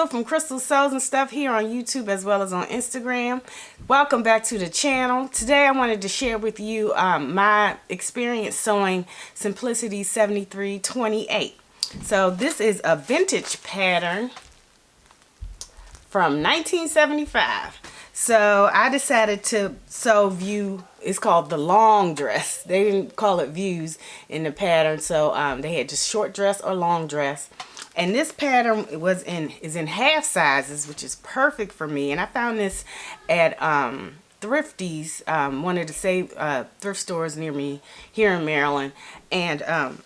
Crystal from Crystal Sews and Stuff here on YouTube as well as on Instagram. Welcome back to the channel. Today I wanted to share with you my experience sewing Simplicity 7328. So this is a vintage pattern from 1975. So I decided to sew view. It's called the long dress. They didn't call it views in the pattern, so they had just short dress or long dress. And this pattern is in half sizes, which is perfect for me. And I found this at Thrifty's, one of the thrift stores near me here in Maryland. And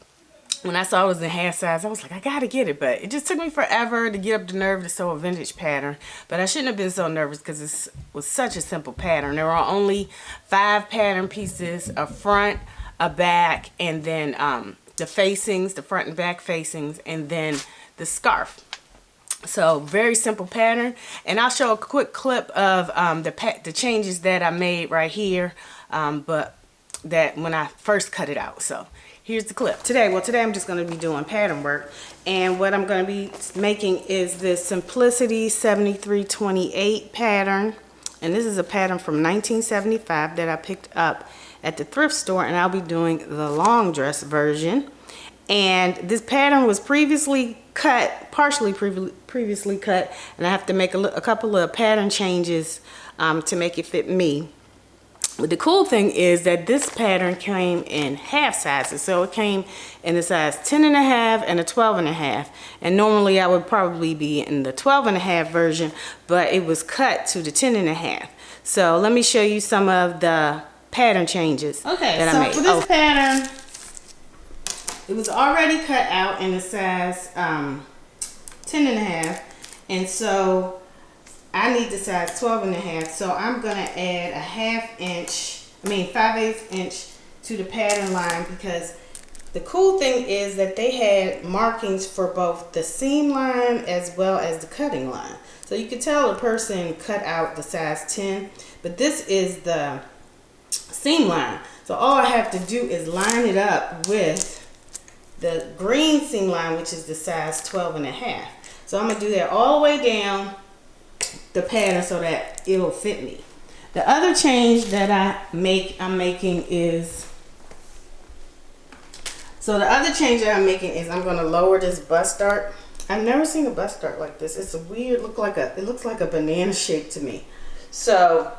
when I saw it was in half size, I was like, I gotta get it. But it just took me forever to get up the nerve to sew a vintage pattern. But I shouldn't have been so nervous because this was such a simple pattern. There were only 5 pattern pieces: a front, a back, and then the facings, the front and back facings, and then the scarf. So very simple pattern, and I'll show a quick clip of the changes that I made right here, but that when I first cut it out. So here's the clip. Today I'm just going to be doing pattern work, and what I'm going to be making is this Simplicity 7328 pattern, and this is a pattern from 1975 that I picked up at the thrift store, and I'll be doing the long dress version. And this pattern was previously cut, previously cut, and I have to make a couple of pattern changes to make it fit me. But the cool thing is that this pattern came in half sizes. So it came in a size 10.5 and a 12.5. And normally I would probably be in the 12.5 version, but it was cut to the 10.5. So let me show you some of the pattern changes that I made. For this pattern, it was already cut out in a size 10.5, and so I need the size 12.5. So I'm gonna add a 5/8 inch to the pattern line, because the cool thing is that they had markings for both the seam line as well as the cutting line. So you could tell a person cut out the size 10, but this is the seam line. So all I have to do is line it up with the green seam line, which is the size 12.5. So I'm gonna do that all the way down the pattern so that it'll fit me. The other change that I'm making is I'm gonna lower this bust dart. I've never seen a bust dart like this. It's a weird, it looks like a banana shape to me. So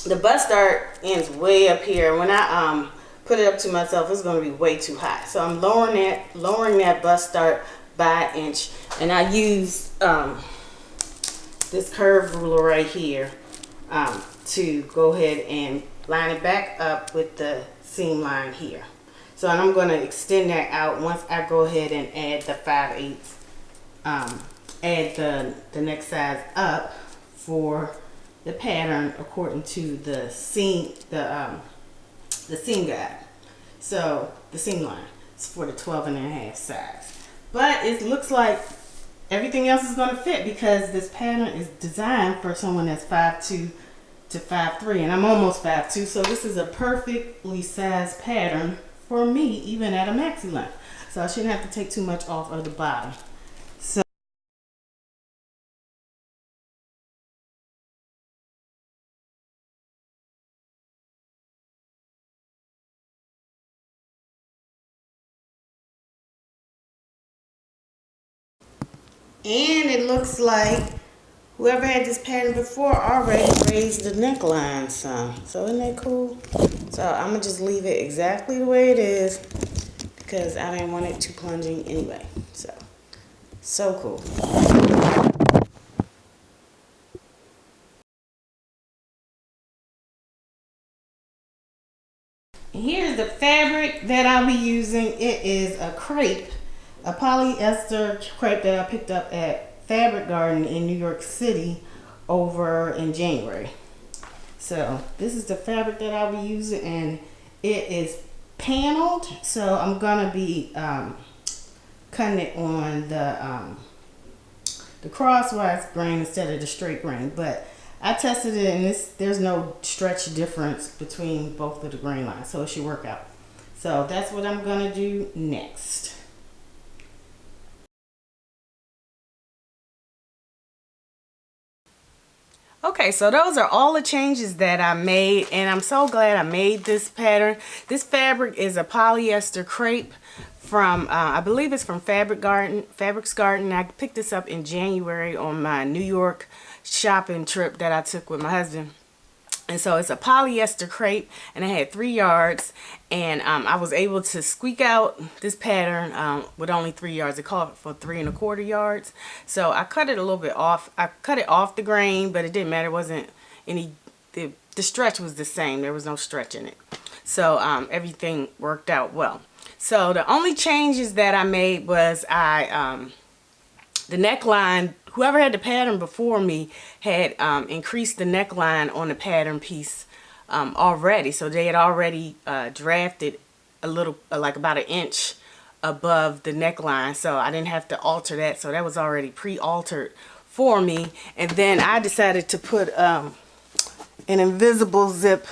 the bust dart ends way up here. When I put it up to myself, it's going to be way too high. So I'm lowering that bust dart by an inch, and I use this curve ruler right here to go ahead and line it back up with the seam line here. So, and I'm going to extend that out once I go ahead and add the 5/8, add the next size up for the pattern according to the seam guide. So the seam line is for the 12.5 size. But it looks like everything else is going to fit, because this pattern is designed for someone that's 5'2" to 5'3", and I'm almost 5'2", so this is a perfectly sized pattern for me, even at a maxi length. So I shouldn't have to take too much off of the bottom. So and it looks like whoever had this pattern before already raised the neckline some. So isn't that cool? So I'm going to just leave it exactly the way it is, because I didn't want it too plunging anyway. So cool. Here's the fabric that I'll be using. It is a crepe, a polyester crepe that I picked up at Fabric Garden in New York City over in January. So this is the fabric that I'll be using, and it is paneled. So I'm gonna be cutting it on the crosswise grain instead of the straight grain. But I tested it, and there's no stretch difference between both of the grain lines, so it should work out. So that's what I'm gonna do next. Okay, so those are all the changes that I made, and I'm so glad I made this pattern. This fabric is a polyester crepe from, I believe it's from Fabrics Garden. I picked this up in January on my New York shopping trip that I took with my husband. And so it's a polyester crepe, and I had 3 yards, and I was able to squeak out this pattern with only 3 yards. They call it for 3¼ yards. So I cut it a little bit off. I cut it off the grain, but it didn't matter. It wasn't any, the stretch was the same. There was no stretch in it. So everything worked out well. So the only changes that I made was the neckline. Whoever had the pattern before me had increased the neckline on the pattern piece already. So they had already drafted a little, like about 1 inch above the neckline. So I didn't have to alter that. So that was already pre-altered for me. And then I decided to put an invisible zip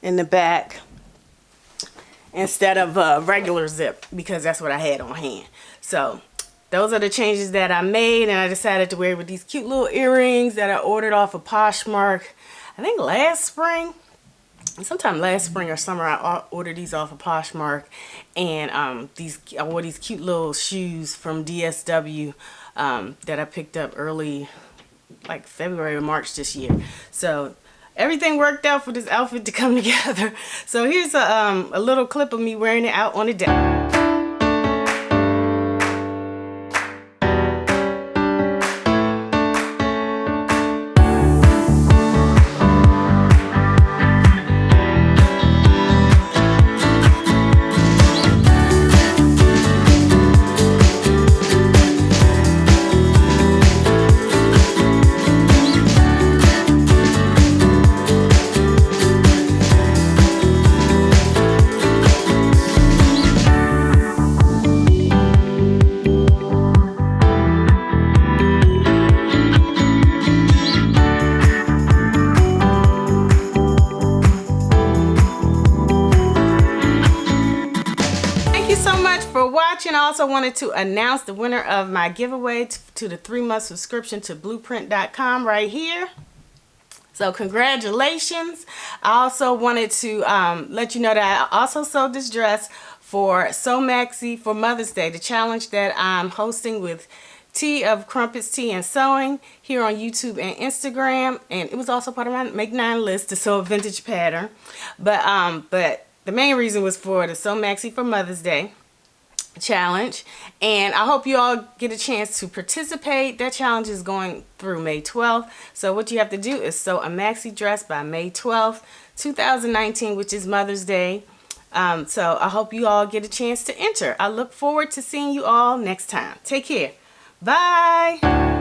in the back instead of a regular zip, because that's what I had on hand. So those are the changes that I made, and I decided to wear with these cute little earrings that I ordered off of Poshmark, I think last spring. Sometime last spring or summer, I ordered these off of Poshmark, and I wore these cute little shoes from DSW that I picked up early, like February or March this year. So everything worked out for this outfit to come together. So here's a little clip of me wearing it out on the deck. For watching. I also wanted to announce the winner of my giveaway to the 3-month subscription to blueprint.com right here. So congratulations. I also wanted to let you know that I also sold this dress for Maxi for Mother's Day, the challenge that I'm hosting with Tea of Crumpets Tea and Sewing here on YouTube and Instagram. And it was also part of my Make 9 list to sew a vintage pattern. But the main reason was for the Maxi for Mother's Day challenge, and I hope you all get a chance to participate. That challenge is going through May 12th. So what you have to do is sew a maxi dress by May 12th, 2019, which is Mother's Day. So I hope you all get a chance to enter. I look forward to seeing you all next time. Take care. Bye.